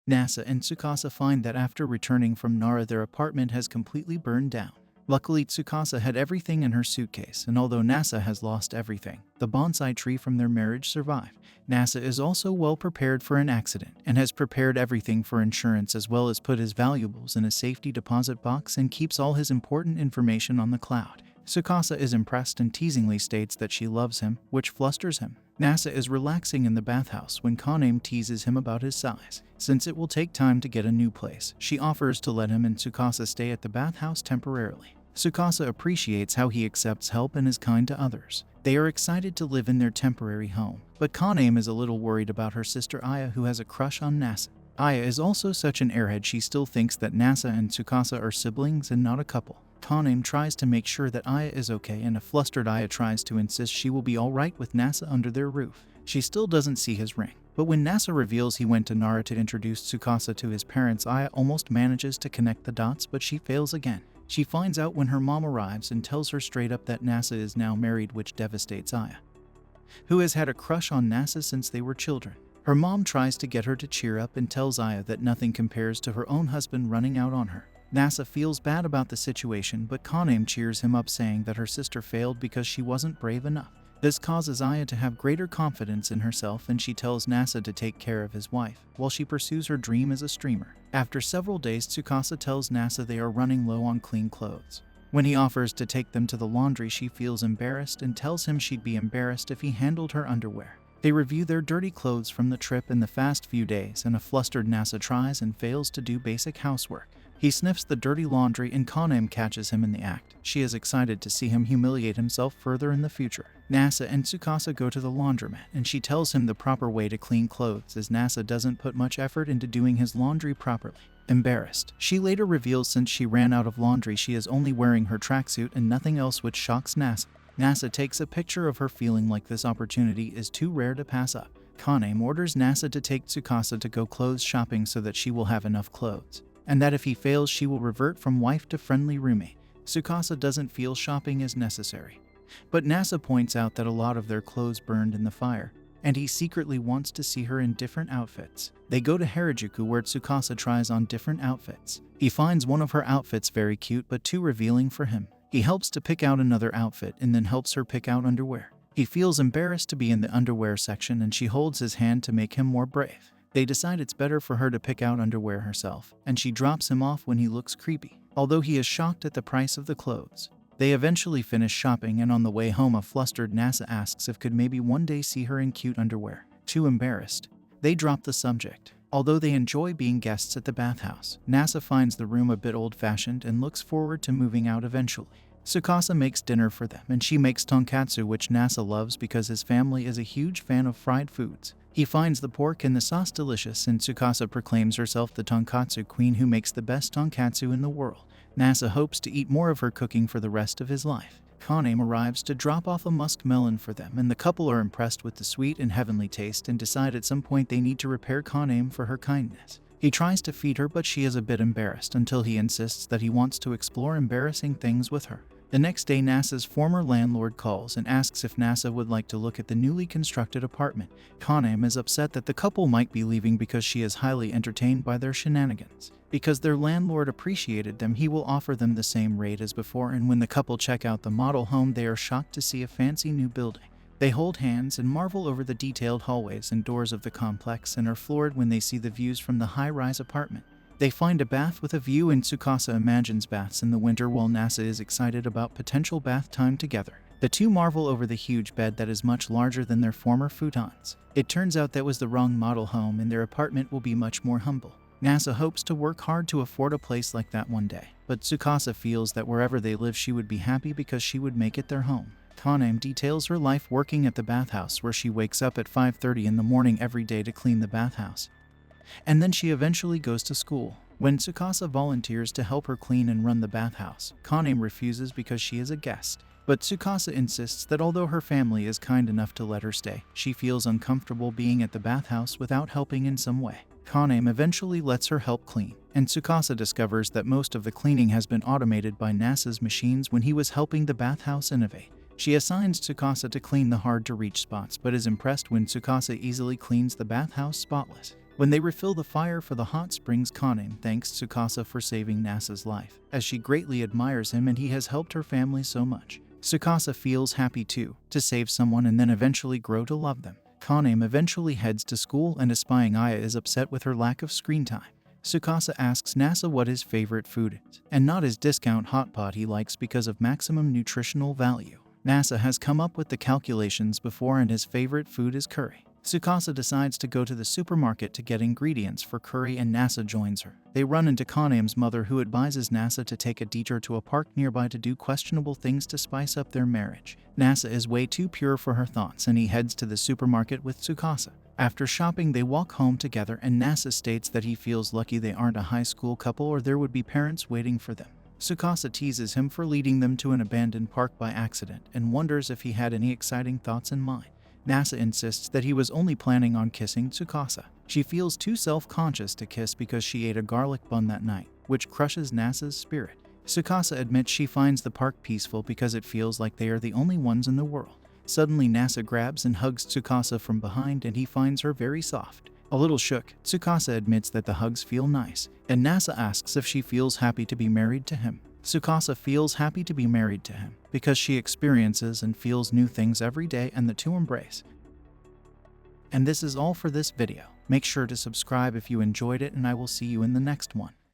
Nasa and Tsukasa find that after returning from Nara, their apartment has completely burned down. Luckily, Tsukasa had everything in her suitcase, and although Nasa has lost everything, the bonsai tree from their marriage survived. Nasa is also well prepared for an accident and has prepared everything for insurance, as well as put his valuables in a safety deposit box and keeps all his important information on the cloud. Tsukasa is impressed and teasingly states that she loves him, which flusters him. Nasa is relaxing in the bathhouse when Kaname teases him about his size. Since it will take time to get a new place, she offers to let him and Tsukasa stay at the bathhouse temporarily. Tsukasa appreciates how he accepts help and is kind to others. They are excited to live in their temporary home, but Kaname is a little worried about her sister Aya, who has a crush on Nasa. Aya is also such an airhead, she still thinks that Nasa and Tsukasa are siblings and not a couple. Kaname tries to make sure that Aya is okay, and a flustered Aya tries to insist she will be alright with Nasa under their roof. She still doesn't see his ring, but when Nasa reveals he went to Nara to introduce Tsukasa to his parents, Aya almost manages to connect the dots, but she fails again. She finds out when her mom arrives and tells her straight up that Nasa is now married, which devastates Aya, who has had a crush on Nasa since they were children. Her mom tries to get her to cheer up and tells Aya that nothing compares to her own husband running out on her. Nasa feels bad about the situation, but Kaname cheers him up, saying that her sister failed because she wasn't brave enough. This causes Aya to have greater confidence in herself, and she tells Nasa to take care of his wife while she pursues her dream as a streamer. After several days, Tsukasa tells Nasa they are running low on clean clothes. When he offers to take them to the laundry, she feels embarrassed and tells him she'd be embarrassed if he handled her underwear. They review their dirty clothes from the trip in the fast few days, and a flustered Nasa tries and fails to do basic housework. He sniffs the dirty laundry and Kaname catches him in the act. She is excited to see him humiliate himself further in the future. Nasa and Tsukasa go to the laundromat, and she tells him the proper way to clean clothes, as Nasa doesn't put much effort into doing his laundry properly. Embarrassed, she later reveals since she ran out of laundry, she is only wearing her tracksuit and nothing else, which shocks Nasa. Nasa takes a picture of her, feeling like this opportunity is too rare to pass up. Kaname orders Nasa to take Tsukasa to go clothes shopping so that she will have enough clothes, and that if he fails she will revert from wife to friendly roommate. Tsukasa doesn't feel shopping is necessary, but Nasa points out that a lot of their clothes burned in the fire, and he secretly wants to see her in different outfits. They go to Harajuku, where Tsukasa tries on different outfits. He finds one of her outfits very cute but too revealing for him. He helps to pick out another outfit and then helps her pick out underwear. He feels embarrassed to be in the underwear section, and she holds his hand to make him more brave. They decide it's better for her to pick out underwear herself, and she drops him off when he looks creepy, although he is shocked at the price of the clothes. They eventually finish shopping, and on the way home a flustered Nasa asks if could maybe one day see her in cute underwear. Too embarrassed, they drop the subject. Although they enjoy being guests at the bathhouse, Nasa finds the room a bit old-fashioned and looks forward to moving out eventually. Tsukasa makes dinner for them, and she makes tonkatsu, which Nasa loves because his family is a huge fan of fried foods. He finds the pork and the sauce delicious, and Tsukasa proclaims herself the tonkatsu queen who makes the best tonkatsu in the world. Nasa hopes to eat more of her cooking for the rest of his life. Kaname arrives to drop off a musk melon for them, and the couple are impressed with the sweet and heavenly taste and decide at some point they need to repay Kaname for her kindness. He tries to feed her, but she is a bit embarrassed until he insists that he wants to explore embarrassing things with her. The next day, Nasa's former landlord calls and asks if Nasa would like to look at the newly constructed apartment. Kaname is upset that the couple might be leaving because she is highly entertained by their shenanigans. Because their landlord appreciated them, he will offer them the same rate as before, and when the couple check out the model home, they are shocked to see a fancy new building. They hold hands and marvel over the detailed hallways and doors of the complex, and are floored when they see the views from the high-rise apartment. They find a bath with a view, and Tsukasa imagines baths in the winter while Nasa is excited about potential bath time together. The two marvel over the huge bed that is much larger than their former futons. It turns out that was the wrong model home, and their apartment will be much more humble. Nasa hopes to work hard to afford a place like that one day, but Tsukasa feels that wherever they live she would be happy because she would make it their home. Kaname details her life working at the bathhouse, where she wakes up at 5:30 in the morning every day to clean the bathhouse, and then she eventually goes to school. When Tsukasa volunteers to help her clean and run the bathhouse, Kaname refuses because she is a guest. But Tsukasa insists that although her family is kind enough to let her stay, she feels uncomfortable being at the bathhouse without helping in some way. Kaname eventually lets her help clean, and Tsukasa discovers that most of the cleaning has been automated by Nasa's machines when he was helping the bathhouse innovate. She assigns Tsukasa to clean the hard-to-reach spots, but is impressed when Tsukasa easily cleans the bathhouse spotless. When they refill the fire for the hot springs, Kaname thanks Tsukasa for saving Nasa's life, as she greatly admires him and he has helped her family so much. Tsukasa feels happy too, to save someone and then eventually grow to love them. Kaname eventually heads to school and espying Aya is upset with her lack of screen time. Tsukasa asks Nasa what his favorite food is, and not his discount hot pot he likes because of maximum nutritional value. Nasa has come up with the calculations before and his favorite food is curry. Tsukasa decides to go to the supermarket to get ingredients for curry and Nasa joins her. They run into Kaname's mother who advises Nasa to take a detour to a park nearby to do questionable things to spice up their marriage. Nasa is way too pure for her thoughts and he heads to the supermarket with Tsukasa. After shopping, they walk home together and Nasa states that he feels lucky they aren't a high school couple or there would be parents waiting for them. Tsukasa teases him for leading them to an abandoned park by accident and wonders if he had any exciting thoughts in mind. Nasa insists that he was only planning on kissing Tsukasa. She feels too self-conscious to kiss because she ate a garlic bun that night, which crushes Nasa's spirit. Tsukasa admits she finds the park peaceful because it feels like they are the only ones in the world. Suddenly, Nasa grabs and hugs Tsukasa from behind and he finds her very soft. A little shook, Tsukasa admits that the hugs feel nice, and Nasa asks if she feels happy to be married to him. Tsukasa feels happy to be married to him because she experiences and feels new things every day and the two embrace. And this is all for this video. Make sure to subscribe if you enjoyed it and I will see you in the next one.